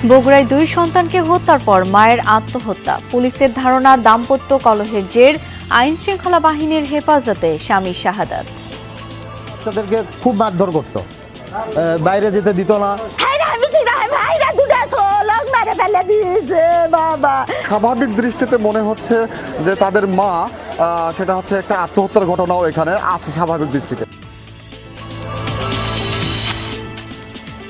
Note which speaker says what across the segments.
Speaker 1: বগুড়ায় দুই সন্তানকে হত্যার পর মায়ের আত্মহত্যা। পুলিশের ধারণা দাম্পত্য কলহের জের, আইন শৃঙ্খলা বাহিনীর হেফাজতে স্বামী শাহাদাত।
Speaker 2: বাচ্চাদেরকে খুব মারধর করতো, বাইরে যেতে দিত না। স্বাভাবিক দৃষ্টিতে মনে হচ্ছে যে তাদের মা, সেটা হচ্ছে একটা আত্মহত্যার ঘটনাও এখানে আছে স্বাভাবিক দৃষ্টিতে।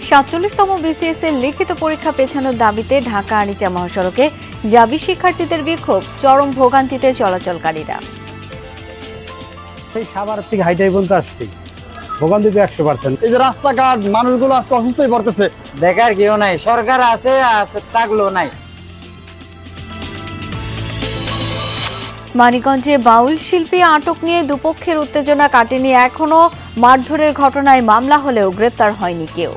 Speaker 1: ৪৭তম বিসিএস এর লিখিত পরীক্ষা পেছানোর দাবিতে ঢাকা আরিচা মহাসড়কে জাবি শিক্ষার্থীদের বিক্ষোভ, চরম ভোগান্তিতে চলাচলকারীরা।
Speaker 3: এই সাভার থেকে হাইটাই পর্যন্ত আসছি, ভোগান্তিতে 100%।
Speaker 2: এই যে রাস্তাঘাট, মানুষগুলো আজকে অসুস্থ হয়ে পড়তেছে,
Speaker 4: দেখার কেউ নাই, সরকার আছে থাকলেও নাই।
Speaker 1: মানিকগঞ্জে বাউল শিল্পী আটক নিয়ে দুপক্ষের উত্তেজনা কাটেনি, এখনো মারধরের ঘটনায় মামলা হলেও গ্রেপ্তার হয়নি কেউ।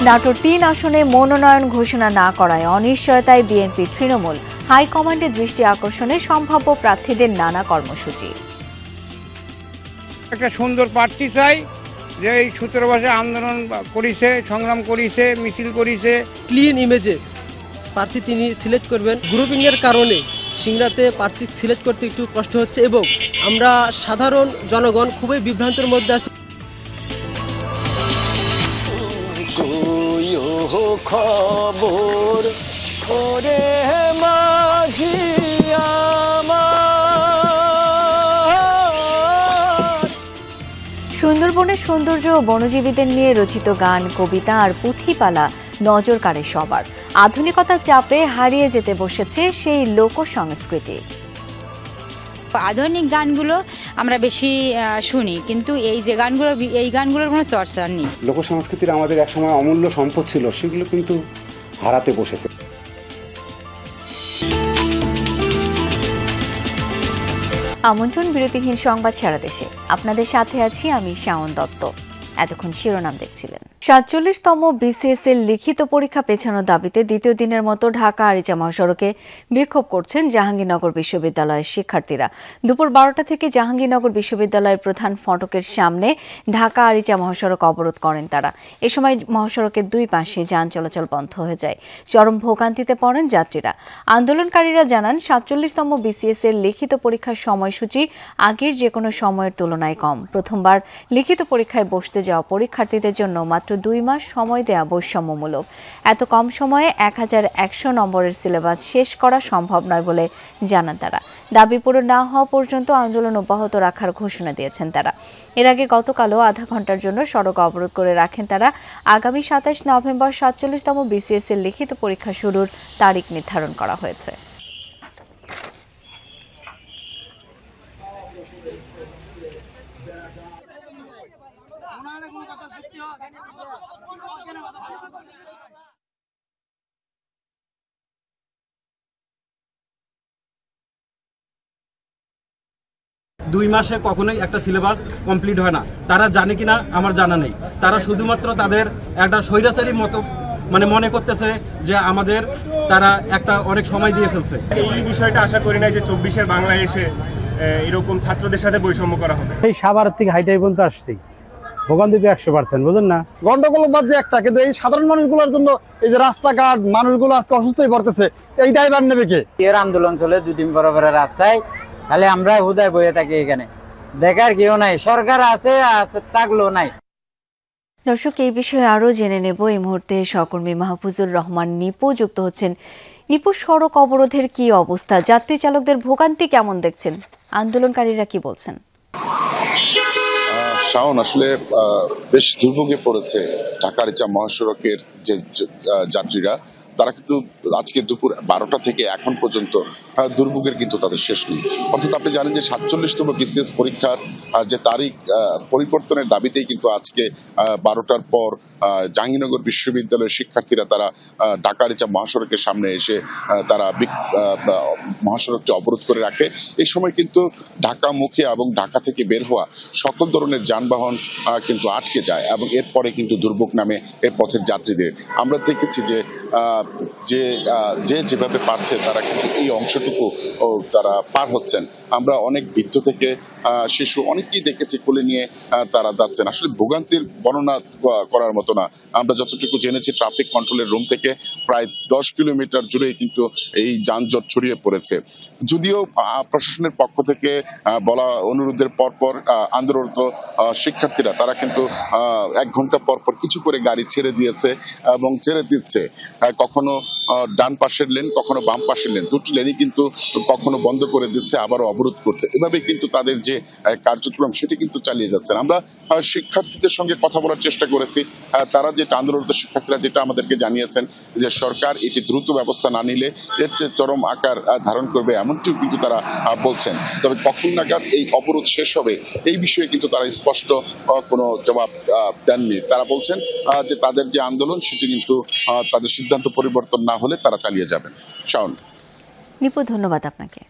Speaker 1: নাটোর ৩ আসনে মনোনয়ন ঘোষণা না করায় অনিশ্চয়তায় বিএনপি তৃণমূল, হাইকমান্ডের দৃষ্টি আকর্ষণে সম্ভাব্য প্রার্থীদের নানা কর্মসূচি।
Speaker 5: একটা সুন্দর প্রার্থী চাই, যে এই 17 বছর আন্দোলন করেছে, সংগ্রাম করেছে, মিছিল করেছে।
Speaker 6: ক্লিন ইমেজে প্রার্থী তিনি সিলেক্ট করবেন। গ্রুপিংয়ের কারণে সিংড়াতে প্রার্থী সিলেক্ট করতে একটু কষ্ট হচ্ছে এবং আমরা সাধারণ জনগণ খুবই বিভ্রান্তের মধ্যে আছি।
Speaker 7: খবর করে মাঝি
Speaker 1: সুন্দরবনের সৌন্দর্য ও বনজীবীদের নিয়ে রচিত গান, কবিতা আর পুঁথিপালা নজর কাড়ে সবার। আধুনিকতার চাপে হারিয়ে যেতে বসেছে সেই লোক সংস্কৃতি।
Speaker 8: আধুনিক গানগুলো আমরা বেশি শুনি, কিন্তু এই গানগুলোর কোনো চর্চা নেই।
Speaker 9: লোক সংস্কৃতির আমাদের একসময় অমূল্য সম্পদ ছিল, সেগুলো কিন্তু হারাতে বসেছে।
Speaker 1: আমন্ত্রণ বিরতিহীন সংবাদ সারা দেশে, আপনাদের সাথে আছি আমি শাওন দত্ত। এতক্ষণ শিরোনাম দেখছিলেন। ৪৭তম বিসিএস এর লিখিত পরীক্ষা পেছানোর দাবিতে দ্বিতীয় দিনের মতো ঢাকা আরিচা মহাসড়কে বিক্ষোভ করছেন জাহাঙ্গীরনগর বিশ্ববিদ্যালয়ের শিক্ষার্থীরা। দুপুর 12টা থেকে জাহাঙ্গীরনগর বিশ্ববিদ্যালয়ের প্রধান ফটকের সামনে ঢাকা আরিচা মহাসড়ক অবরোধ করেন তারা। এ সময় মহাসড়কের দুই পাশে যান চলাচল বন্ধ হয়ে যায়, চরম ভোগান্তিতে পড়েন যাত্রীরা। আন্দোলনকারীরা জানান ৪৭তম বিসিএস এর লিখিত পরীক্ষার সময়সূচি আগের যে কোনো সময়ের তুলনায় কম। প্রথমবার লিখিত পরীক্ষায় বসতে যাওয়া পরীক্ষার্থীদের জন্য মাত্র 2 মাস সময় দেয়া বৈষম্যমূলক। এত কম সময়ে 1100 নম্বরের সিলেবাস শেষ করা সম্ভব নয় বলে জানান তারা। দাবি পূরণ না হওয়া পর্যন্ত আন্দোলন অব্যাহত রাখার ঘোষণা দিয়েছেন তারা। এর আগে গতকালও আধা ঘন্টার জন্য সড়ক অবরোধ করে রাখেন তারা। আগামী 27 নভেম্বর ৪৭তম বিসিএস এর লিখিত পরীক্ষা শুরুর তারিখ নির্ধারণ করা হয়েছে।
Speaker 3: দুই মাসে কখনোই একটা সিলেবাস কমপ্লিট হয় না। তারা জানে কিনা আমার জানা নেই। তারা শুধুমাত্র তাদের একটা স্বৈরাচারী মতো মনে করতেছে যে আমাদের তারা একটা অনেক সময় দিয়ে ফেলছে।
Speaker 10: এই বিষয়টা আশা করি না যে 24-এর বাংলায় এসে এরকম ছাত্রদের সাথে বৈষম্য করা হবে।
Speaker 3: এই সাভার থেকে হাইটাই পর্যন্ত আসছি, ভোগান্তিতে 100%, বুঝলেন না?
Speaker 2: গন্ডগোল বাজে একটা, কিন্তু এই সাধারণ মানুষগুলোর জন্য এই যে রাস্তাঘাট, মানুষগুলো আজকে অসুস্থ হয়ে পড়তেছে, এই দায়ভার নেবে কে?
Speaker 4: এর আন্দোলন চলে 2 দিন পর রাস্তায়, তাহলে আমরা হুদায় বয়ে থাকি এখানে, দেখার কেউ নাই, সরকার আছে থাকলেও নাই।
Speaker 1: দর্শক, এই বিষয়ে আরো জেনে নেব। এই মুহূর্তে সহকর্মী মাহফুজুর রহমান নিপু যুক্ত হচ্ছেন। নিপু, সড়ক অবরোধের কি অবস্থা? যাত্রী চালকদের ভোগান্তি কেমন দেখছেন? আন্দোলনকারীরা কি বলছেন?
Speaker 11: শাওন, আসলে বেশ দুর্ভোগে পড়েছে ঢাকা আরিচা মহাসড়কের যে যাত্রীরা। তারা কিন্তু আজকে দুপুর 12টা থেকে এখন পর্যন্ত দুর্ভোগের কিন্তু তাদের শেষ নেই। অর্থাৎ আপনি জানেন যে 47তম বিসিএস পরীক্ষার যে তারিখ পরিবর্তনের দাবিতেই কিন্তু আজকে 12টার পর জাহাঙ্গীরনগর বিশ্ববিদ্যালয়ের শিক্ষার্থীরা তারা ঢাকা আরিচা মহাসড়কের সামনে এসে তারা মহাসড়কটি অবরোধ করে রাখে। এই সময় কিন্তু ঢাকা মুখে এবং ঢাকা থেকে বের হওয়া সকল ধরনের যানবাহন কিন্তু আটকে যায় এবং এরপরে কিন্তু দুর্ভোগ নামে এই পথের যাত্রীদের। আমরা দেখেছি যে যে যেভাবে পারছে তারা কিন্তু এই অংশটুকু তারা পার হচ্ছেন। আমরা অনেক বৃদ্ধ থেকে শিশু অনেকেই দেখেছি কোলে নিয়ে তারা যাচ্ছেন। আসলে ভোগান্তির বর্ণনা করার মতো না। আমরা যতটুকু জেনেছি ট্রাফিক কন্ট্রোলের রুম থেকে প্রায় 10 কিলোমিটার জুড়ে কিন্তু এই যানজট ছড়িয়ে পড়েছে। যদিও প্রশাসনের পক্ষ থেকে বলা অনুরোধের পরপর আন্দোলনরত শিক্ষার্থীরা তারা কিন্তু 1 ঘন্টা পরপর কিছু করে গাড়ি ছেড়ে দিয়েছে এবং ছেড়ে দিচ্ছে। কখনো ডান পাশের লেন, কখনো বাম পাশের লেন, দুটি লেনই কিন্তু কখনো বন্ধ করে দিচ্ছে, আবারও অবরোধ করছে। এভাবে কিন্তু তাদের যে কার্যক্রম সেটি কিন্তু চালিয়ে যাচ্ছেন। আমরা শিক্ষার্থীদের সঙ্গে কথা বলার চেষ্টা করেছি। তারা যেটা আন্দোলনরত শিক্ষার্থীরা যেটা আমাদেরকে জানিয়েছেন যে সরকার এটি দ্রুত ব্যবস্থা না নিলে এর চেয়ে চরম আকার ধারণ করবে, এমনটিও কিন্তু তারা বলছেন। তবে কখন নাগাদ এই অবরোধ শেষ হবে এই বিষয়ে কিন্তু তারা স্পষ্ট কোনো জবাব দেননি। তারা বলছেন যে তাদের যে আন্দোলন সেটি কিন্তু তাদের সিদ্ধান্ত পরিবর্তন না হলে তারা চালিয়ে যাবেন। শাওন।
Speaker 1: নিপু, ধন্যবাদ আপনাকে।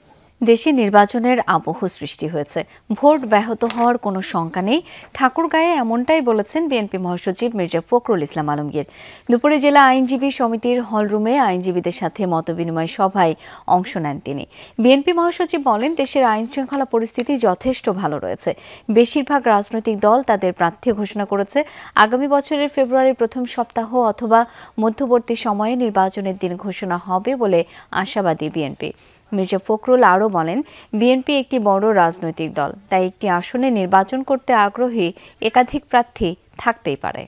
Speaker 1: দেশে নির্বাচনের আবহ সৃষ্টি হয়েছে, ভোট ব্যাহত হওয়ার কোনো শঙ্কা নেই, ঠাকুরগাঁয়ে এমনটাই বলেছেন বিএনপি মহাসচিব মির্জা ফখরুল ইসলাম আলমগীর। দুপুরে জেলা আইনজীবী সমিতির হলরুমে আইনজীবীদের সাথে মতবিনিময় সভায় অংশ নেন তিনি। বিএনপি মহাসচিব বলেন, দেশের আইন শৃঙ্খলা পরিস্থিতি যথেষ্ট ভালো রয়েছে। বেশিরভাগ রাজনৈতিক দল তাদের প্রার্থী ঘোষণা করেছে। আগামী বছরের ফেব্রুয়ারির প্রথম সপ্তাহ অথবা মধ্যবর্তী সময়ে নির্বাচনের দিন ঘোষণা হবে বলে আশাবাদী বিএনপি। মির্জা ফখরুল আরও বলেন, বিএনপি একটি বড় রাজনৈতিক দল, তাই একটি আসনে নির্বাচন করতে আগ্রহী একাধিক প্রার্থী থাকতেই পারে।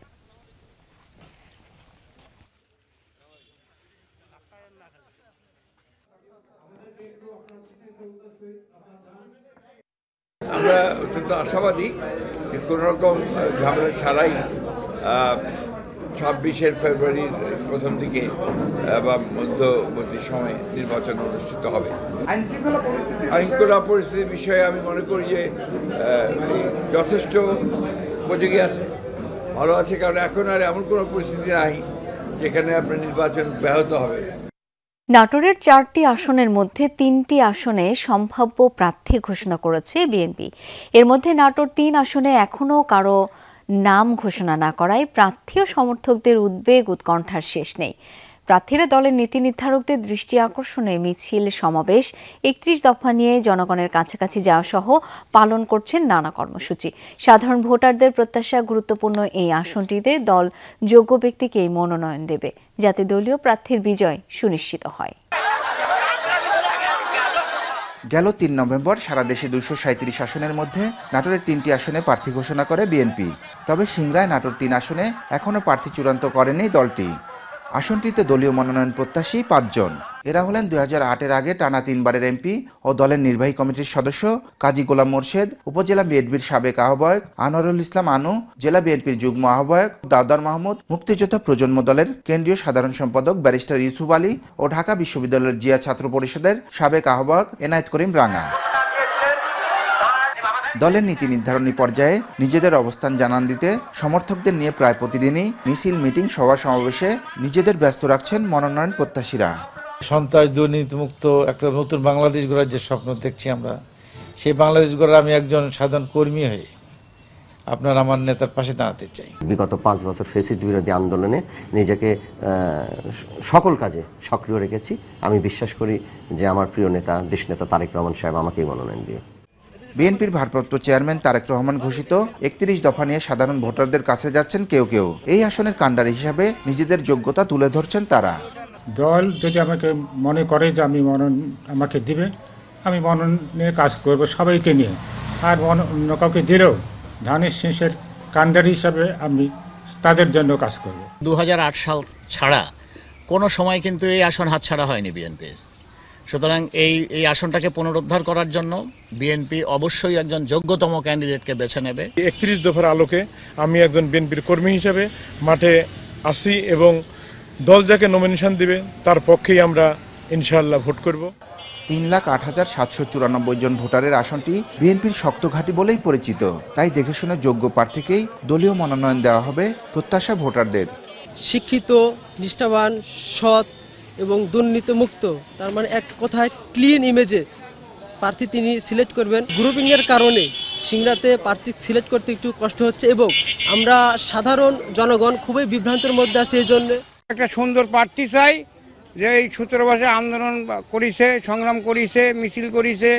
Speaker 12: আমরা অত্যন্ত আশাবাদী যে কোনো রকম ঝামেলা ছাড়াই 26 ফেব্রুয়ারির প্রথম দিকে বা মধ্যবর্তী সময়ে নির্বাচন অনুষ্ঠিত হবে। আইনশৃঙ্খলা পরিস্থিতির বিষয়ে আমি মনে করি যে যথেষ্ট উপযোগী আছে, ভালো আছে, কারণ এখন আর এমন কোনো পরিস্থিতি নাই যেখানে আপনার নির্বাচন ব্যাহত হবে।
Speaker 1: নাটোরের 4টি আসনের মধ্যে 3টি আসনে সম্ভাব্য প্রার্থী ঘোষণা করেছে বিএনপি। এর মধ্যে নাটোর 3 আসনে এখনও কারো নাম ঘোষণা না করায় প্রার্থী ও সমর্থকদের উদ্বেগ উৎকণ্ঠার শেষ নেই। প্রার্থীরা দলের নীতি নির্ধারকদের দৃষ্টি আকর্ষণে মিছিল, সমাবেশ, 31 দফা নিয়ে জনগণের কাছাকাছি যাওয়া সহ পালন করছেন নানা কর্মসূচি। সাধারণ ভোটারদের প্রত্যাশা, গুরুত্বপূর্ণ এই আসনটিতে দল যোগ্য ব্যক্তিকেই মনোনয়ন দেবে, যাতে দলীয় প্রার্থীর বিজয় সুনিশ্চিত হয়।
Speaker 13: গেল 3 নভেম্বর সারা দেশে 237 আসনের মধ্যে নাটোরের 3টি আসনে প্রার্থী ঘোষণা করে বিএনপি। তবে সিংড়ায় নাটোর 3 আসনে এখনও প্রার্থী চূড়ান্ত করেনি দলটি। আসনটিতে দলীয় মনোনয়ন প্রত্যাশী 5 জন। এরা হলেন 2008-এর আগে টানা 3 বারের এমপি ও দলের নির্বাহী কমিটির সদস্য কাজী গোলাম মোর্শেদ, উপজেলা বিএনপির সাবেক আহ্বায়ক আনোয়ারুল ইসলাম আনু, জেলা বিএনপির যুগ্ম আহ্বায়ক দাউদার মাহমুদ, মুক্তিযোদ্ধা প্রজন্ম দলের কেন্দ্রীয় সাধারণ সম্পাদক ব্যারিস্টার ইউসুফ আলী ও ঢাকা বিশ্ববিদ্যালয়ের জিয়া ছাত্র পরিষদের সাবেক আহ্বায়ক এনায়েত করিম রাঙা। দলের নীতি নির্ধারণী পর্যায়ে নিজেদের অবস্থান জানান দিতে সমর্থকদের নিয়ে প্রায় প্রতিদিনই মিছিল, মিটিং, সভা সমাবেশে নিজেদের ব্যস্ত রাখছেন মনোনয়ন প্রত্যাশীরা।
Speaker 14: সন্ত্রাস, দুর্নীতিমুক্ত একটা নতুন বাংলাদেশ গড়ার যে স্বপ্ন দেখছি আমরা, সেই বাংলাদেশ গড়ার আমি একজন সাধারণ কর্মী হয়ে আপনার আমার নেতার পাশে দাঁড়াতে চাই।
Speaker 15: বিগত 5 বছর ফ্যাসিস্ট বিরোধী আন্দোলনে নিজেকে সকল কাজে সক্রিয় রেখেছি। আমি বিশ্বাস করি যে আমার প্রিয় নেতা, দেশনেতা তারেক রহমান সাহেব আমাকেই মনোনয়ন দিয়ে।
Speaker 13: বিএনপির ভারপ্রাপ্ত চেয়ারম্যান তারেক রহমান ঘোষিত 31 দফা নিয়ে সাধারণ ভোটারদের কাছে যাচ্ছেন কেউ কেউ। এই আসনের কাণ্ডারি হিসাবে নিজেদের যোগ্যতা তুলে ধরছেন তারা।
Speaker 16: দল যদি আমাকে মনে করে যে আমাকে দিবে, আমি মনন নিয়ে কাজ করব সবাইকে নিয়ে। আর অন্য কাউকে দিলেও ধানের শীষের কাণ্ডারি হিসাবে আমি তাদের জন্য কাজ করব।
Speaker 17: 2008 সাল ছাড়া কোনো সময় কিন্তু এই আসন হাতছাড়া হয়নি বিএনপির। সুতরাং এই আসনটাকে পুনরুদ্ধার করার জন্য বিএনপি অবশ্যই একজন যোগ্যতম ক্যান্ডিডেটকে বেছে নেবে।
Speaker 18: 31 দফার আলোকে আমি একজন বিএনপির কর্মী হিসেবে মাঠে আসি এবং দল যাকে নমিনেশন দিবে তার পক্ষেই আমরা ইনশাআল্লাহ ভোট করব।
Speaker 13: 3,08,794 জন ভোটারের আসনটি বিএনপির শক্ত ঘাঁটি বলেই পরিচিত। তাই দেখে শুনে যোগ্য প্রার্থীকেই দলীয় মনোনয়ন দেওয়া হবে প্রত্যাশা ভোটারদের।
Speaker 6: শিক্ষিত, নিষ্ঠাবান, সৎ এবং দুর্নীতিমুক্ত, তার মানে এক কথায় ক্লিন ইমেজে প্রার্থী তিনি সিলেক্ট করবেন। গ্রুপিংয়ের কারণে সিংড়াতে প্রার্থী সিলেক্ট করতে একটু কষ্ট হচ্ছে এবং আমরা সাধারণ জনগণ খুবই বিভ্রান্তের মধ্যে আছি। এই জন্য
Speaker 5: একটা সুন্দর প্রার্থী চাই যে এই 17 বছর আন্দোলন করেছে, সংগ্রাম করেছে, মিছিল করেছে।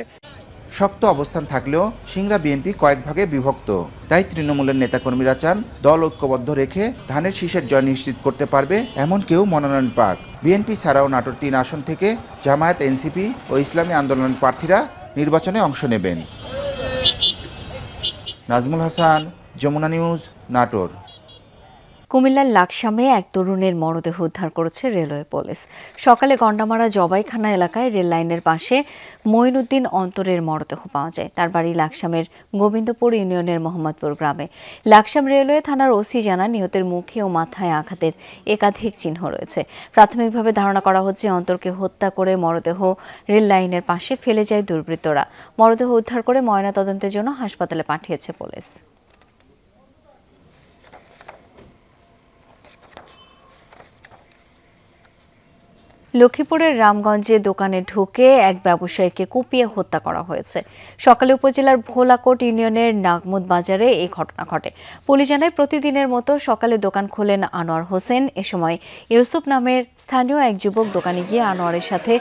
Speaker 13: শক্ত অবস্থান থাকলেও সিংড়া বিএনপি কয়েক ভাগে বিভক্ত। তাই তৃণমূলের নেতাকর্মীরা চান দল ঐক্যবদ্ধ রেখে ধানের শীষের জয় নিশ্চিত করতে পারবে এমন কেউ মনোনয়ন পাক। বিএনপি ছাড়াও নাটোর 3 আসন থেকে জামায়াত, এনসিপি ও ইসলামী আন্দোলন প্রার্থীরা নির্বাচনে অংশ নেবেন। নাজমুল হাসান, যমুনা নিউজ, নাটোর।
Speaker 1: কুমিল্লার লাকসামে এক তরুণের মরদেহ উদ্ধার করেছে রেলওয়ে পুলিশ। সকালে গন্ডামারা জবাইখানা এলাকায় রেল লাইনের পাশে মঈনুদ্দিন অন্তরের মরদেহ পাওয়া যায়। তার বাড়ি লাকসামের গোবিন্দপুর ইউনিয়নের মোহাম্মদপুর গ্রামে। লাকসাম রেলওয়ে থানার ওসি জানান, নিহতের মুখে ও মাথায় আঘাতের একাধিক চিহ্ন রয়েছে। প্রাথমিকভাবে ধারণা করা হচ্ছে অন্তরকে হত্যা করে মরদেহ রেল লাইনের পাশে ফেলে যায় দুর্বৃত্তরা। মরদেহ উদ্ধার করে ময়নাতদন্তের জন্য হাসপাতালে পাঠিয়েছে পুলিশ। লক্ষ্মীপুরের রামগঞ্জে দোকানে ঢুকে এক ব্যবসায়ীকে কুপিয়ে হত্যা করা হয়েছে। সকালে উপজেলার ভোলাকোট ইউনিয়নের নাগমুদ বাজারে এই ঘটনা ঘটে। পুলিশ জানায়, প্রতিদিনের মতো সকালে দোকান খোলেন আনোয়ার হোসেন। এ সময় ইউসুফ নামের স্থানীয় এক যুবক দোকানে গিয়ে আনোয়ারের সাথে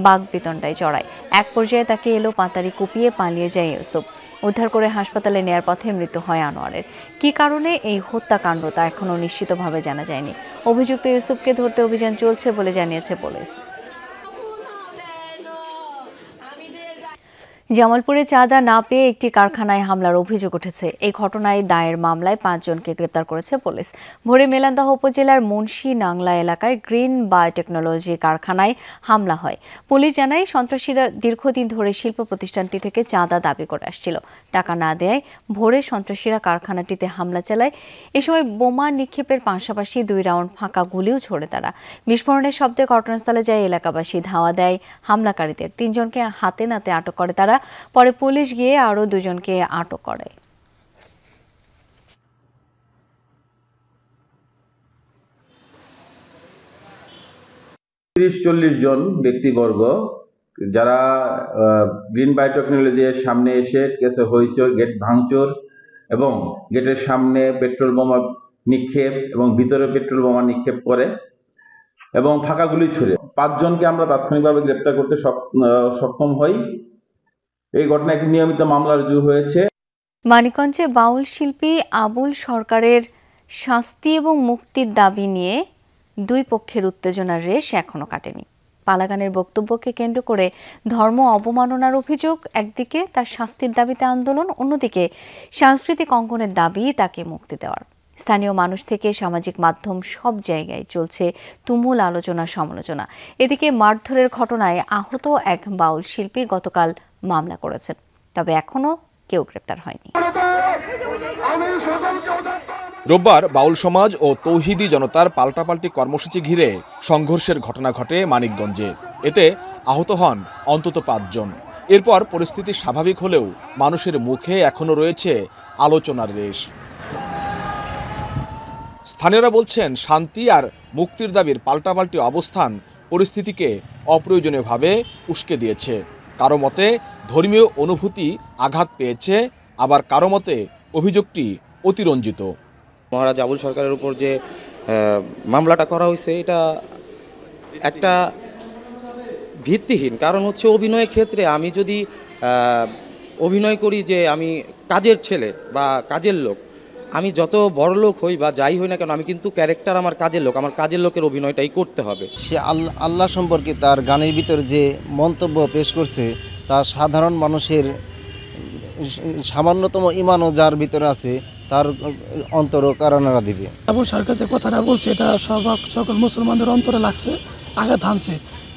Speaker 1: বাগবিতণ্ডায় জড়ায়। এক পর্যায়ে তাকে এলো পাতারি কুপিয়ে পালিয়ে যায় ইউসুফ। উদ্ধার করে হাসপাতালে নেয়ার পথে মৃত্যু হয় আনোয়ারের। কী কারণে এই হত্যাকাণ্ড তা এখনও নিশ্চিতভাবে জানা যায়নি। অভিযুক্ত ইউসুফকে ধরতে অভিযান চলছে বলে জানিয়েছে পুলিশ। জামালপুরে চাঁদা না পেয়ে একটি কারখানায় হামলার অভিযোগ উঠেছে। এই ঘটনায় দায়ের মামলায় 5 জনকে গ্রেপ্তার করেছে পুলিশ। ভোরে মেলান্দহ উপজেলার মুন্সি নাংলা এলাকায় গ্রিন বায়োটেকনোলজি কারখানায় হামলা হয়। পুলিশ জানায়, সন্ত্রাসীরা দীর্ঘদিন ধরে শিল্প প্রতিষ্ঠানটি থেকে চাঁদা দাবি করে আসছিল। টাকা না দেয় ভোরে সন্ত্রাসীরা কারখানাটিতে হামলা চালায়। এ সময় বোমা নিক্ষেপের পাশাপাশি 2 রাউন্ড ফাঁকা গুলিও ছোড়ে তারা। বিস্ফোরণের শব্দে ঘটনাস্থলে যায় এলাকাবাসী, ধাওয়া দেয় হামলাকারীদের। 3 জনকে হাতে নাতে আটক করে তারা। পরে পুলিশ গিয়ে আরো 2 জনকে আটক করে।
Speaker 19: 30-40 জন ব্যক্তিবর্গ যারা গ্রিন বায়োটেকনোলজির সামনে এসে কেসে হইচই, গেট ভাঙচুর এবং গেটের সামনে পেট্রোল বোমা নিক্ষেপ এবং ভিতরে পেট্রোল বোমা নিক্ষেপ করে এবং ফাঁকা গুলি ছুড়ে 5 জনকে আমরা তাৎক্ষণিকভাবে গ্রেপ্তার করতে সক্ষম হই। এই ঘটনা একটি নিয়মিত মামলা রুজু হয়েছে।
Speaker 1: মানিকগঞ্জে বাউল শিল্পী আবুল সরকারের শাস্তি এবং মুক্তির দাবি নিয়ে 2 পক্ষের উত্তেজনার রেশ এখনো কাটেনি। পালাগানের বক্তব্যকে কেন্দ্র করে ধর্ম অবমাননার অভিযোগ একদিকে, তার শাস্তির দাবিতে আন্দোলন অন্যদিকে, সাংস্কৃতিক অঙ্গনের দাবি তাকে মুক্তি দেওয়ার। স্থানীয় মানুষ থেকে সামাজিক মাধ্যম সব জায়গায় চলছে তুমুল আলোচনা সমালোচনা। এদিকে মারধরের ঘটনায় আহত এক বাউল শিল্পী গতকাল মামলা করেছেন, তবে এখনো কেউ গ্রেপ্তার হয়নি।
Speaker 20: রোববার বাউল সমাজ ও তৌহিদি জনতার পাল্টাপাল্টি কর্মসূচি ঘিরে সংঘর্ষের ঘটনা ঘটে মানিকগঞ্জে। এতে আহত হন অন্তত 5 জন। এরপর পরিস্থিতি স্বাভাবিক হলেও মানুষের মুখে এখনো রয়েছে আলোচনার রেশ। স্থানীয়রা বলছেন, শান্তি আর মুক্তির দাবির পাল্টাপাল্টি অবস্থান পরিস্থিতিকে অপ্রয়োজনীয়ভাবে উস্কে দিয়েছে। কারো মতে ধর্মীয় অনুভূতি আঘাত পেয়েছে, আবার কারো মতে অভিযোগটি অতিরঞ্জিত।
Speaker 21: মহারাজ আবুল সরকারের উপর যে মামলাটা করা হয়েছে এটা একটা ভিত্তিহীন। কারণ হচ্ছে অভিনয়ের ক্ষেত্রে আমি যদি অভিনয় করি যে আমি কাজের ছেলে বা কাজের লোক, আমি যত বড় লোক হই বা যাই হই না কেন, আমি কিন্তু ক্যারেক্টার আমার কাজের লোক, আমার কাজের লোকের অভিনয়টাই করতে হবে।
Speaker 22: সে আল্লাহ সম্পর্কে তার গানের ভিতর যে মন্তব্য পেশ করছে তা সাধারণ মানুষের সামান্যতম ইমানও যার ভিতরে আছে তার অন্তরও কারণরা দিবে।
Speaker 23: আবুল সরকার যে কথাটা বলছে এটা সকল মুসলমানদের অন্তরে লাগছে, আঘাত হানছে।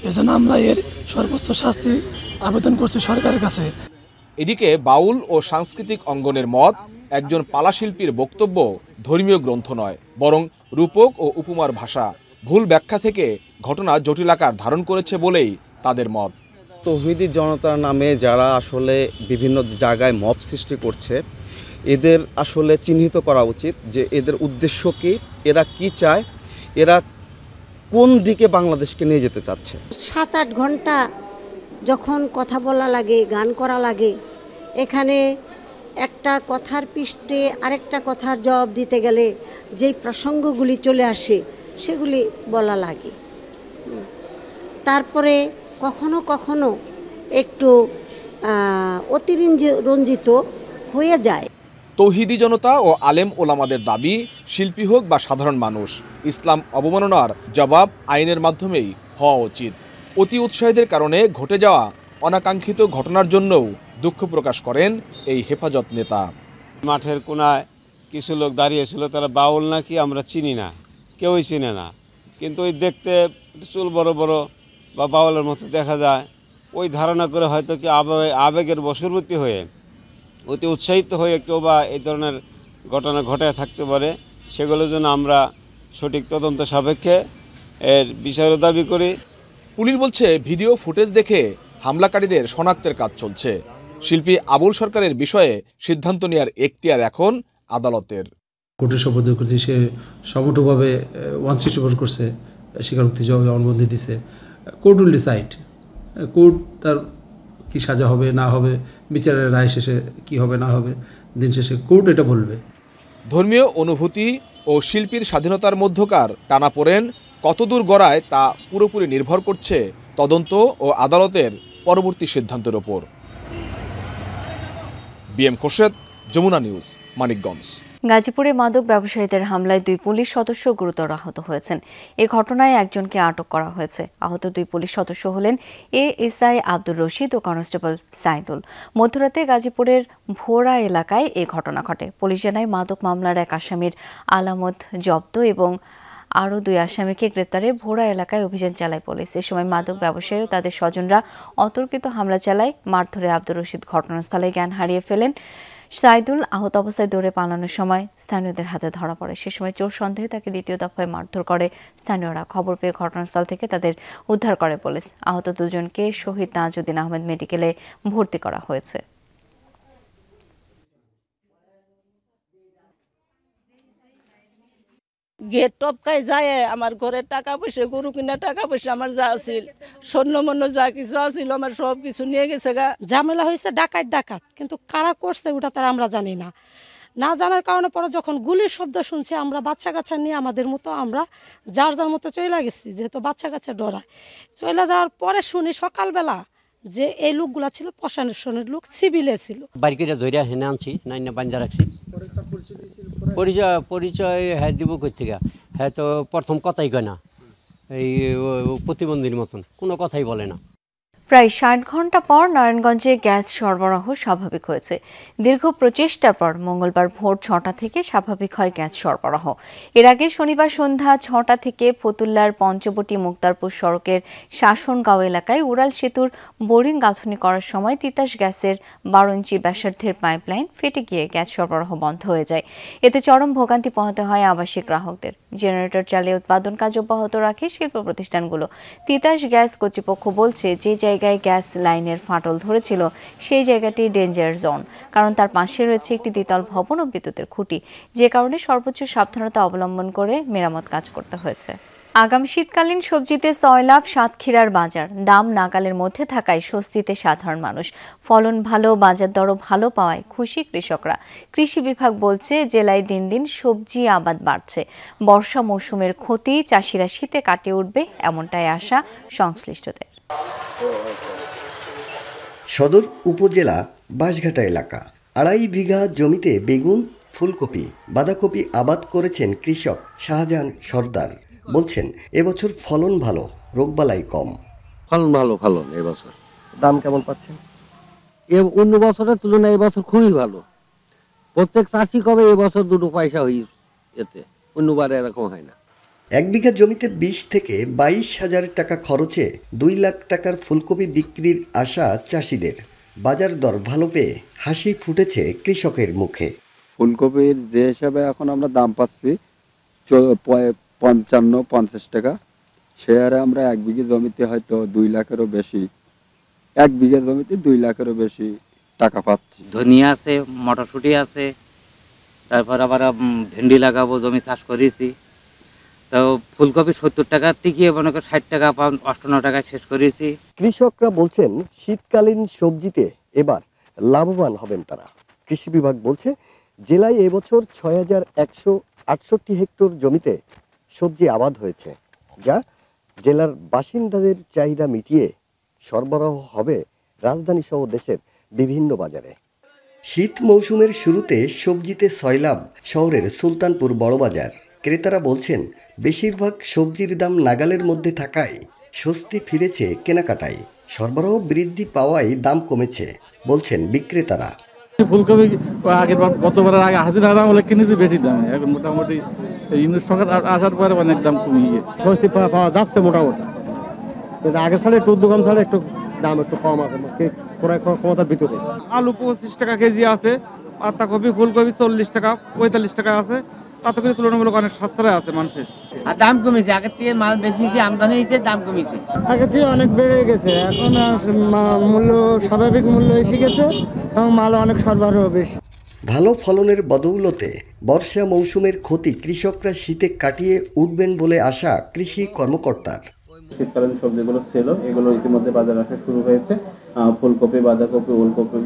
Speaker 23: এজন্য আমরা এর সর্বোচ্চ শাস্তি আবেদন করছি সরকারের কাছে।
Speaker 20: এদিকে বাউল ও সাংস্কৃতিক অঙ্গনের মত, একজন পালাশিল্পীর বক্তব্য ধর্মীয় গ্রন্থ নয়, বরং রূপক ও উপমার ভাষা। ভুল ব্যাখ্যা থেকে ঘটনা জটিল আকার ধারণ করেছে বলেই তাদের মত।
Speaker 24: তৌহিদি জনতার নামে যারা আসলে বিভিন্ন জায়গায় মব সৃষ্টি করছে, এদের আসলে চিহ্নিত করা উচিত যে এদের উদ্দেশ্য কি, এরা কি চায়, এরা কোন দিকে বাংলাদেশকে নিয়ে যেতে চাচ্ছে।
Speaker 25: 7-8 ঘন্টা যখন কথা বলা লাগে, গান করা লাগে, এখানে একটা কথার পৃষ্ঠে আরেকটা কথার জবাব দিতে গেলে যেই প্রসঙ্গগুলি চলে আসে সেগুলি বলা লাগে। তারপরে কখনো কখনো একটু অতিরঞ্জিত হয়ে যায়।
Speaker 20: তৌহিদি জনতা ও আলেম ওলামাদের দাবি, শিল্পী হোক বা সাধারণ মানুষ, ইসলাম অবমাননার জবাব আইনের মাধ্যমেই হওয়া উচিত। অতি উৎসাহীদের কারণে ঘটে যাওয়া অনাকাঙ্ক্ষিত ঘটনার জন্যও দুঃখ প্রকাশ করেন এই হেফাজত নেতা।
Speaker 3: মাঠের কোনায় কিছু লোক দাঁড়িয়েছিল, তারা বাউল নাকি আমরা চিনি না, কেউই চিনে না, কিন্তু ওই দেখতে চুল বড় বড় বা বাউলের মতো দেখা যায়, ওই ধারণা করে হয়তো কি আবেগের বশবর্তী হয়ে অতি উৎসাহিত হয়ে কেউ বা এই ধরনের ঘটনা ঘটে থাকতে পারে। সেগুলোর জন্য আমরা সঠিক তদন্ত সাপেক্ষে এর বিচারের দাবি করি।
Speaker 20: পুলিশ বলছে, ভিডিও ফুটেজ দেখে হামলাকারীদের শনাক্তের কাজ চলছে। শিল্পী আবুল সরকারের বিষয়ে সিদ্ধান্ত নেওয়ার এখতিয়ার এখন আদালতের।
Speaker 7: কোর্টে শপথ করছে, সে সমুঠভাবে 164 করছে, স্বীকারোক্তি জবানবন্দি দিছে। কোর্ট উইল ডিসাইড, কোর্ট তার কি সাজা হবে না হবে, বিচারের রায় শেষে কি হবে না হবে, দিন শেষে কোর্ট এটা বলবে।
Speaker 20: ধর্মীয় অনুভূতি ও শিল্পীর স্বাধীনতার মধ্যকার টানাপোড়েন কতদূর গড়ায় তা পুরোপুরি নির্ভর করছে তদন্ত ও আদালতের পরবর্তী সিদ্ধান্তের ওপর। BM Khorshed, Jamuna news, Manikganj.
Speaker 1: গাজীপুরে মাদক ব্যবসায়ীদের হামলায় 2 পুলিশ সদস্য গুরুতর আহত হয়েছেন। এ ঘটনায় একজনকে আটক করা হয়েছে। আহত 2 পুলিশ সদস্য হলেন এএসআই আব্দুর রশিদ ও কনস্টেবল সাইদুল। মধ্যরাতে গাজীপুরের ভোরা এলাকায় এ ঘটনা ঘটে। পুলিশ জানায়, মাদক মামলার এক আসামির আলামত জব্দ এবং আরও 2 আসামিকে গ্রেপ্তারে ভোরা এলাকায় অভিযান চালায় পুলিশ। এ সময় মাদক ব্যবসায়ী ও তাদের স্বজনরা অতর্কিত হামলা চালায়। মারধরে আব্দুর রশিদ ঘটনাস্থলে জ্ঞান হারিয়ে ফেলেন। সাইদুল আহত অবস্থায় দৌড়ে পালানোর সময় স্থানীয়দের হাতে ধরা পড়ে। সে সময় চোর সন্দেহে তাকে দ্বিতীয় দফায় মারধর করে স্থানীয়রা। খবর পেয়ে ঘটনাস্থল থেকে তাদের উদ্ধার করে পুলিশ। আহত 2 জনকে শহীদ তাজউদ্দিন আহমেদ মেডিকেলে ভর্তি করা হয়েছে।
Speaker 8: গেট টপকায় যায় আমার ঘরের টাকা পয়সা, গরু কিনা টাকা পয়সা আমার যা আছিল, স্বর্ণমন্য যা কিছু আছিল আমার সব কিছু নিয়ে গেছে গা।
Speaker 23: ঝামেলা হয়েছে ডাকাত, কিন্তু কারা করছে ওটা তারা আমরা জানি না। না জানার কারণে পরে যখন গুলির শব্দ শুনছি, আমরা বাচ্চা কাচ্চা নিয়ে আমাদের মতো আমরা যার মতো চলে গেছি, যেহেতু বাচ্চা কাচ্চা ডরায়। চলে যাওয়ার পরে শুনি সকালবেলা যে এই লোকগুলা ছিল প্রশাসনের লোক, সিভিলে ছিল।
Speaker 9: বাড়িকে ধরে হেনে আনছি, নাইনা বান্ধা রাখছি। পরিচয় হ্যাঁ দিব কই থেকে, হ্যাঁ তো প্রথম কথাই কয় না, এই প্রতিবন্ধীর মতন কোনো কথাই বলে না।
Speaker 1: প্রায় 60 ঘন্টা পর নারায়ণগঞ্জে গ্যাস সরবরাহ স্বাভাবিক হয়েছে। দীর্ঘ প্রচেষ্টার পর মঙ্গলবার ভোর 6টা থেকে স্বাভাবিক হয় গ্যাস সরবরাহ। এর আগে শনিবার সন্ধ্যা 6টা থেকে ফতুল্লার পঞ্চবটি মুক্তারপুর সড়কের শাসনগাঁও এলাকায় উড়াল সেতুর বোরিং গাঁথনি করার সময় তিতাস গ্যাসের 12 ইঞ্চি ব্যাসার্ধের পাইপলাইন ফেটে গিয়ে গ্যাস সরবরাহ বন্ধ হয়ে যায়। এতে চরম ভোগান্তি পোহাতে হয় আবাসিক গ্রাহকদের। জেনারেটর চালিয়ে উৎপাদন কাজ অব্যাহত রাখে শিল্প প্রতিষ্ঠানগুলো। তিতাস গ্যাস কর্তৃপক্ষ বলছে, যে জায়গায় গ্যাস লাইনের ফাটল ধরেছিল সেই জায়গাটি ডেঞ্জার জোন, কারণ তার পাশে রয়েছে একটি দ্বিতল ভবন ও বিদ্যুতের খুঁটি, যে কারণে সর্বোচ্চ সাবধানতা অবলম্বন করে মেরামত কাজ করতে হয়েছে। আগামী শীতকালীন সবজিতে সয়লাভ সাতক্ষীরার বাজার দাম নাগালের মধ্যে থাকায় স্বস্তিতে সাধারণ মানুষ। ফলন ভালো, বাজার দরও ভালো পাওয়ায় খুশি কৃষকরা। কৃষি বিভাগ বলছে, জেলায় দিন দিন সবজি আবাদ বাড়ছে। বর্ষা মৌসুমের ক্ষতি চাষিরা শীতে কাটিয়ে উঠবে, এমনটাই আশা সংশ্লিষ্টদের।
Speaker 10: সদর উপজেলা বাঁশঘাটা এলাকা, 2.5 বিঘা জমিতে বেগুন, ফুলকপি, বাঁধাকপি আবাদ করেছেন কৃষক শাহজাহান সর্দার। বলছেন, এবছর ফলন ভালো, রোগবালাই কম।
Speaker 26: ফলন ভালো, এবছর দাম কেমন পাচ্ছেন? অন্য বছরের তুলনায় এবছর খুবই ভালো। প্রত্যেক চাষি কবে এবছর 2 পয়সা হই, এতে অন্যবার এরকম হয় না।
Speaker 10: 1 বিঘা জমিতে 20 থেকে 22,000 টাকা খরচে 2 লাখ টাকার ফুলকপি বিক্রির আশা চাষিদের। বাজার দর ভালো পেয়ে হাসি ফুটেছে কৃষকের মুখে।
Speaker 26: ফুলকপির যে হিসাবে এখন আমরা দাম পাচ্ছি 55-50 টাকা, সে হারে আমরা 1 বিঘা জমিতে হয়তো 2 লাখেরও বেশি, 1 বিঘা জমিতে 2 লাখেরও বেশি টাকা পাচ্ছি।
Speaker 27: ধনিয়া আছে, মটরশুঁটি আছে, তারপর আবার ভেন্ডি লাগাবো, জমি চাষ করেছি। তো ফুলকপি 70 টাকা টিকিয়ে মনে করি 60 টাকা, 58 টাকা শেষ করেছি।
Speaker 10: কৃষকরা বলছেন, শীতকালীন সবজিতে এবার লাভবান হবেন তারা। কৃষি বিভাগ বলছে, জেলায় এবছর 6168 হেক্টর জমিতে সবজি আবাদ হয়েছে, যা জেলার বাসিন্দাদের চাহিদা মিটিয়ে সরবরাহ হবে রাজধানী সহ দেশের বিভিন্ন বাজারে। শীত মৌসুমের শুরুতে সবজিতে সয়লাব শহরের সুলতানপুর বড়বাজার। ক্রেতারা বলছেন বেশিরভাগ সবজির দাম নাগালের মধ্যে থাকায় স্বস্তি ফিরেছে কেনাকাটায়। সরবরাহ বৃদ্ধি পাওয়ায় দাম কমেছে বলছেন বিক্রেতারা।
Speaker 2: ফুলকপি আগের গতবারের আগে হাজিরা দাম হলে কিনেছি বেশি দামে, এখন মোটামুটি ইউনিট সরকার আসার পরে অনেক দাম কমিয়ে গিয়েছে।
Speaker 4: স্বস্তি পাওয়া যাচ্ছে মোটামুটি, কিন্তু আগে ছাড়া একটু দোকান ছাড়া একটু দাম একটু কম আছে ক্রয় ক্ষমতার ভিতরে।
Speaker 2: আলু 25 টাকা কেজি আছে, পাতাকপি ফুলকপি 40 টাকা 45 টাকা আছে, তাতে করে তুলনামূলক অনেক সাশ্রয় আছে মানুষের।
Speaker 11: আর দাম কমেছে, আগের থেকে মাল বেশি হয়েছে, আমদানি হয়েছে, দাম কমেছে।
Speaker 4: আগের থেকে অনেক বেড়ে গেছে, এখন মূল্য স্বাভাবিক মূল্য এসে গেছে এবং মাল অনেক সরবরাহ বেশি।
Speaker 10: ভালো ফলনের বদৌলতে বর্ষা মৌসুমের ক্ষতি কৃষকরা শীতে কাটিয়ে উঠবেন বলে আশা কৃষি কর্মকর্তার।
Speaker 12: শীতকালীন সবজিগুলো ছিল, এগুলো ইতিমধ্যে বাজারে আসা শুরু হয়েছে। ফুলকপি, বাঁধাকপি, ওলকপি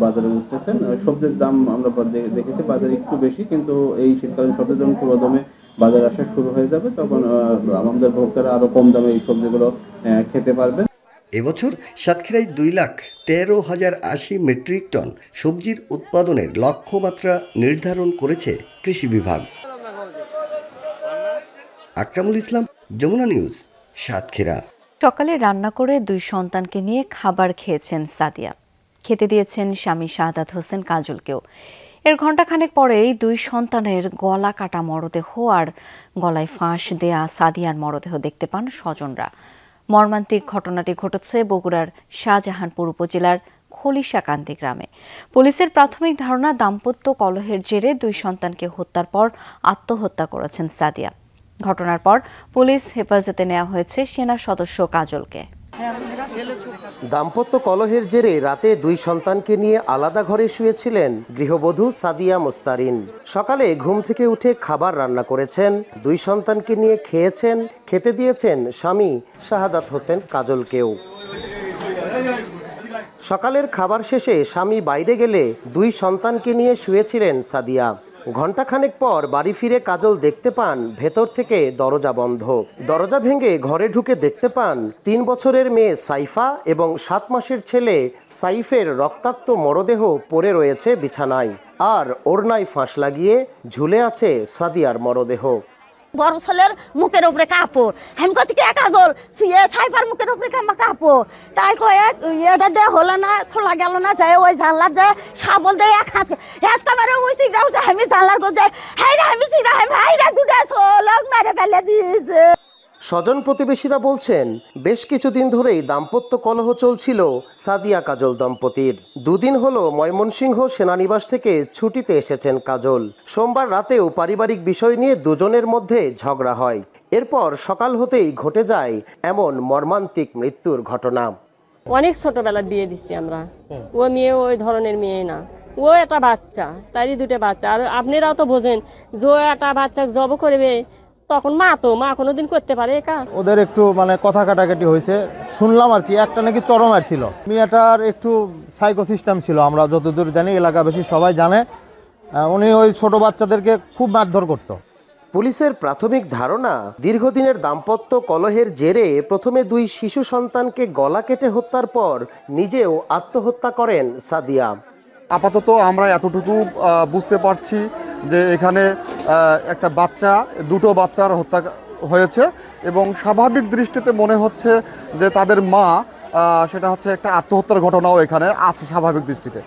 Speaker 12: বাজারে উঠতেছে। সবজির দাম আমরা দেখেছি বাজারে একটু বেশি, কিন্তু এই শীতকালীন সবজির দাম পুরোদমে বাজারে আসা শুরু হয়ে যাবে, তখন আমাদের ভোক্তারা আরো কম দামে এই সবজিগুলো খেতে পারবেন।
Speaker 10: এবছর সাতক্ষীরায় 2,13,080 মেট্রিক টন সবজির উৎপাদনের লক্ষ্যমাত্রা নির্ধারণ করেছে কৃষি বিভাগ। আকরামুল ইসলাম, যমুনা নিউজ, সাতক্ষীরা।
Speaker 1: সকালে রান্না করে 2 সন্তানকে নিয়ে খাবার খেয়েছেন সাদিয়া। খেতে দিয়েছেন স্বামী শাহাদাত হোসেন কাজলকেও। এর ঘণ্টাখানেক পরেই 2 সন্তানের গলা কাটা মরদেহ আর গলায় ফাঁস দেয়া সাদিয়ার মরদেহ দেখতে পান স্বজনরা। মর্মান্তিক ঘটনাটি ঘটেছে বগুড়ার শাহজাহানপুর উপজেলার খলিশাকান্দি গ্রামে। পুলিশের প্রাথমিক ধারণা দাম্পত্য কলহের জেরে 2 সন্তানকে হত্যার পর আত্মহত্যা করেছেন সাদিয়া। ঘটনার পর পুলিশ হেফাজতে নেওয়া হয়েছে সেনা সদস্য কাজলকে।
Speaker 14: দাম্পত্য কলহের জেরে রাতে 2 সন্তানকে নিয়ে আলাদা ঘরে শুয়েছিলেন গৃহবধূ সাদিয়া মোস্তারিন। সকালে ঘুম থেকে উঠে খাবার রান্না করেছেন, 2 সন্তানকে নিয়ে খেয়েছেন, খেতে দিয়েছেন স্বামী শাহাদাত হোসেন কাজলকেও। সকালের খাবার শেষে স্বামী বাইরে গেলে 2 সন্তানকে নিয়ে শুয়েছিলেন সাদিয়া। ঘণ্টাখানেক পর বাড়ি ফিরে কাজল দেখতে পান ভেতর থেকে দরজা বন্ধ। দরজা ভেঙে ঘরে ঢুকে দেখতে পান 3 বছরের মেয়ে সাইফা এবং 7 মাসের ছেলে সাইফের রক্তাক্ত মরদেহ পড়ে রয়েছে বিছানায়, আর ওড়নায় ফাঁস লাগিয়ে ঝুলে আছে সাদিয়ার মরদেহ।
Speaker 25: বড় ছেলের মুখের উপরে কাপড়, আমি কচ্ছি কে কাজল সাইফার মুখের উপরে কাপড়, তাই কয়ে এটা দে হলো না, খোলা গেল না, যায় ওই জানলার যায় সাবল দেয় এক হাসে হেসটা মারে ওই সিগড়া হচ্ছে, আমি জানলার করছে হাইরা, আমি সিগড়া হাইরা দুটা লোক মেরে ফেলে দিয়েছে।
Speaker 14: স্বজন প্রতিবেশীরা বলছেন বেশ কিছুদিন ধরেই দাম্পত্য কলহ চলছিল সাদিয়া কাজল দম্পতির। 2 দিন হলো ময়মনসিংহ সেনানিবাস থেকে ছুটিতে এসেছেন কাজল। সোমবার রাতেও পারিবারিক বিষয় নিয়ে দুজনের মধ্যে ঝগড়া হয়। এরপর সকাল হতেই ঘটে যায় এমন মর্মান্তিক মৃত্যুর ঘটনা।
Speaker 15: অনেক ছোটবেলা বিয়ে দিচ্ছি আমরা, ও মেয়ে ওই ধরনের মেয়ে না, ও একটা বাচ্চা, তারই 2টা বাচ্চা। আর আপনারাও তো বোঝেন যে একটা বাচ্চা জব করবে, তখন মা কোনোদিন করতে পারে কাজ।
Speaker 16: ওদের একটু কথা কাটাকাটি হয়েছে শুনলাম আর কি, একটা নাকি চরম ছিল। মেয়েটার একটু সাইকো সিস্টেম ছিল, আমরা যতদূর জানি, এলাকাবাসী সবাই জানে। উনি ওই ছোট বাচ্চাদেরকে খুব মারধর করতো।
Speaker 14: পুলিশের প্রাথমিক ধারণা দীর্ঘদিনের দাম্পত্য কলহের জেরে প্রথমে 2 শিশু সন্তানকে গলা কেটে হত্যার পর নিজেও আত্মহত্যা করেন সাদিয়া।
Speaker 28: আপাতত আমরা এতটুকু বুঝতে পারছি যে এখানে একটা বাচ্চা, 2টো বাচ্চার হত্যা হয়েছে এবং স্বাভাবিক দৃষ্টিতে মনে হচ্ছে যে তাদের মা, সেটা হচ্ছে একটা আত্মহত্যার ঘটনাও এখানে আছে স্বাভাবিক দৃষ্টিতে।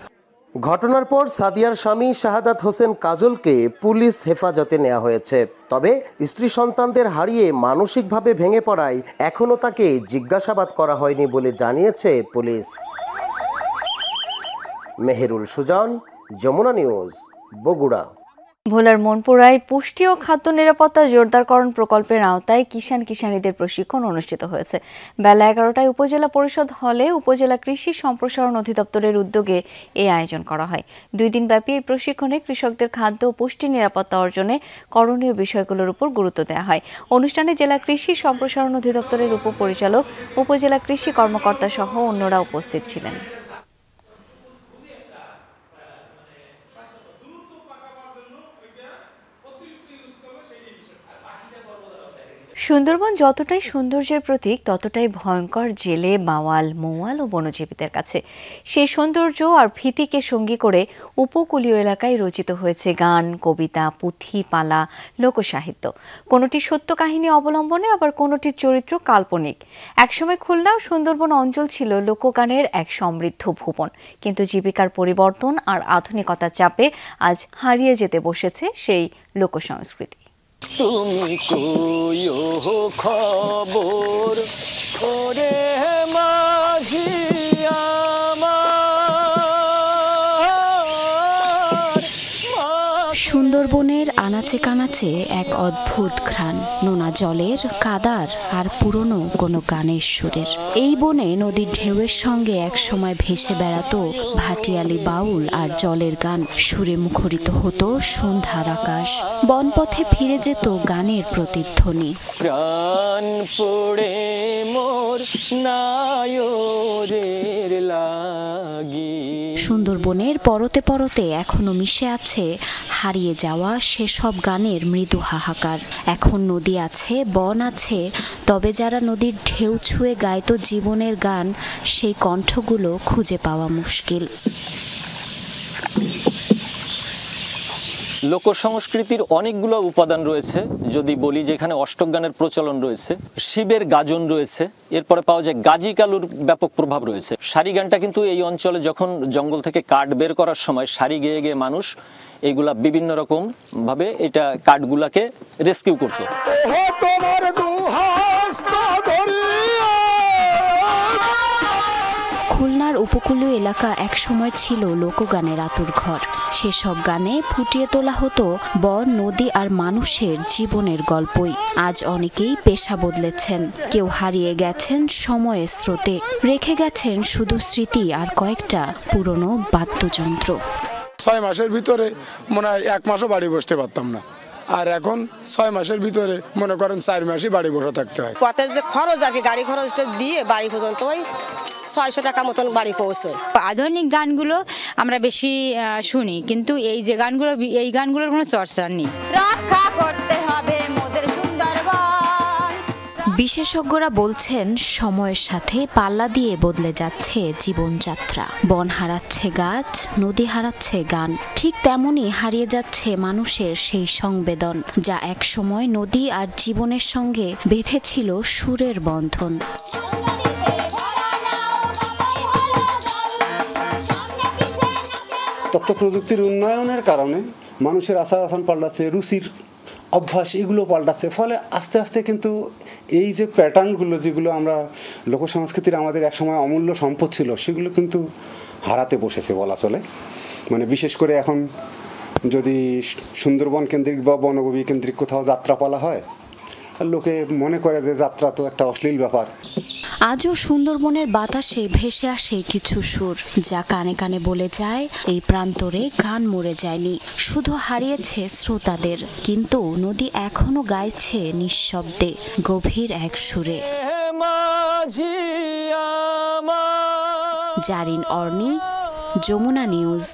Speaker 14: ঘটনার পর সাদিয়ার স্বামী শাহাদাত হোসেন কাজলকে পুলিশ হেফাজতে নেওয়া হয়েছে। তবে স্ত্রী সন্তানদের হারিয়ে মানসিকভাবে ভেঙে পড়ায় এখনও তাকে জিজ্ঞাসাবাদ করা হয়নি বলে জানিয়েছে পুলিশ। মেহেরুল সুজন, যমুনা নিউজ, বগুড়া।
Speaker 1: ভোলার মনপুরায় পুষ্টি ও খাদ্য নিরাপত্তা জোরদারকরণ প্রকল্পের আওতায় কিষাণীদের প্রশিক্ষণ অনুষ্ঠিত হয়েছে। বেলা 11টায় উপজেলা পরিষদ হলে উপজেলা কৃষি সম্প্রসারণ অধিদপ্তরের উদ্যোগে এই আয়োজন করা হয়। 2 দিনব্যাপী এই প্রশিক্ষণে কৃষকদের খাদ্য ও পুষ্টি নিরাপত্তা অর্জনে করণীয় বিষয়গুলোর উপর গুরুত্ব দেওয়া হয়। অনুষ্ঠানে জেলা কৃষি সম্প্রসারণ অধিদপ্তরের উপপরিচালক, উপজেলা কৃষি কর্মকর্তা সহ অন্যরা উপস্থিত ছিলেন। সুন্দরবন যতটাই সৌন্দর্যের প্রতীক ততটাই ভয়ঙ্কর জেলে, বাওয়াল, মৌয়াল ও বনজীবীদের কাছে। সেই সৌন্দর্য আর ভীতিকে সঙ্গী করে উপকূলীয় এলাকায় রচিত হয়েছে গান, কবিতা, পুঁথি, পালা, লোকসাহিত্য। কোনোটি সত্য কাহিনী অবলম্বনে, আবার কোনোটির চরিত্র কাল্পনিক। একসময় খুলনা ও সুন্দরবন অঞ্চল ছিল লোকগানের এক সমৃদ্ধ ভুবন, কিন্তু জীবিকার পরিবর্তন আর আধুনিকতার চাপে আজ হারিয়ে যেতে বসেছে সেই লোকসংস্কৃতি।
Speaker 5: তুমি কইও খবর ওরে মাঝি
Speaker 6: সুন্দরবনের আনাচে কানাচে এক অদ্ভুত ঘ্রাণ, নোনা জলের, কাদার আর পুরনো কোনো গানের সুরের। এই বনে নদীর ঢেউয়ের সঙ্গে একসময় ভেসে বেড়াতো ভাটিয়ালি বাউল আর জলের গান। সুরে মুখরিত হতো সন্ধ্যার আকাশ, বনপথে ফিরে যেত গানের প্রতিধ্বনি।
Speaker 5: প্রাণ পড়ে মোর নায়রের লাগি।
Speaker 6: সুন্দরবনের পরতে পরতে এখনো মিশে আছে হারিয়ে যাওয়া সেসব গানের মৃদু হাহাকার। এখন নদী আছে, বন আছে, তবে যারা নদীর ঢেউ ছুঁয়ে গাইত জীবনের গান, সেই কণ্ঠগুলো খুঁজে পাওয়া মুশকিল।
Speaker 13: লোকসংস্কৃতির অনেকগুলো উপাদান রয়েছে। যদি বলি যেখানে অষ্টক গানের প্রচলন রয়েছে, শিবের গাজন রয়েছে, এরপরে পাওয়া যায় গাজী কালুর ব্যাপক প্রভাব রয়েছে। সারি গানটা কিন্তু এই অঞ্চলে যখন জঙ্গল থেকে কাঠ বের করার সময় সারি গেয়ে গিয়ে মানুষ এইগুলা বিভিন্ন রকম ভাবে এটা কাঠগুলাকে রেস্কিউ করতো।
Speaker 6: খুলনার উপকূলীয় এলাকা একসময় ছিল লোকগানের আতুরঘর। সেসব গানে ফুটিয়ে তোলা হতো বন, নদী আর মানুষের জীবনের গল্পই। আজ অনেকেই পেশা বদলেছেন, কেউ হারিয়ে গেছেন সময়ের স্রোতে, রেখে গেছেন শুধু স্মৃতি আর কয়েকটা পুরনো বাদ্যযন্ত্র।
Speaker 17: 6 মাসের ভিতরে মনে হয় 1 মাসও বাড়ি বসতে পারতাম না, আর এখন 6 মাসের ভিতরে মনে করেন 4 মাসই বাড়ি বসে থাকতে হয়।
Speaker 18: পথে যে খরচ আর কি, গাড়ি খরচটা দিয়ে বাড়ি পর্যন্ত ওই 600 টাকা মতন বাড়ি পৌঁছয়।
Speaker 19: আধুনিক গানগুলো আমরা বেশি শুনি, কিন্তু এই যে গানগুলো, এই গানগুলোর কোনো চর্চা নেই।
Speaker 18: রক্ষা করতে হবে মোদের সুন্দরবন।
Speaker 6: বিশেষজ্ঞরা বলছেন সময়ের সাথে পাল্লা দিয়ে বদলে যাচ্ছে জীবনযাত্রা। বন হারাচ্ছে গাছ, নদী হারাচ্ছে গান, ঠিক তেমনি হারিয়ে যাচ্ছে মানুষের সেই সংবেদন যা একসময় নদী আর জীবনের সঙ্গে বেঁধেছিল সুরের বন্ধন।
Speaker 21: তথ্য প্রযুক্তির উন্নয়নের কারণে মানুষের আচার আচরণ পাল্টাচ্ছে, রুচির অভ্যাস এগুলো পাল্টাচ্ছে, ফলে আস্তে আস্তে কিন্তু এই যে প্যাটার্নগুলো যেগুলো আমরা লোকসংস্কৃতির আমাদের একসময় অমূল্য সম্পদ ছিল সেগুলো কিন্তু হারাতে বসেছে বলা চলে। মানে বিশেষ করে এখন যদি সুন্দরবন কেন্দ্রিক বা বনভূমি কেন্দ্রিক কোথাও যাত্রাপালা হয়, লোকে মনে করে যে যাত্রা তো একটা অশ্লীল ব্যাপার।
Speaker 6: আজও সুন্দরবনের বাতাসে ভেসে আসে কিছু সুর, যা কানে কানে বলে যায় এই প্রান্তরে গান মরে যায়নি, শুধু হারিয়েছে শ্রোতাদের। কিন্তু নদী এখনো গাইছে নিঃশব্দে, গভীর এক সুরে। জারিন অর্নি, যমুনা নিউজ।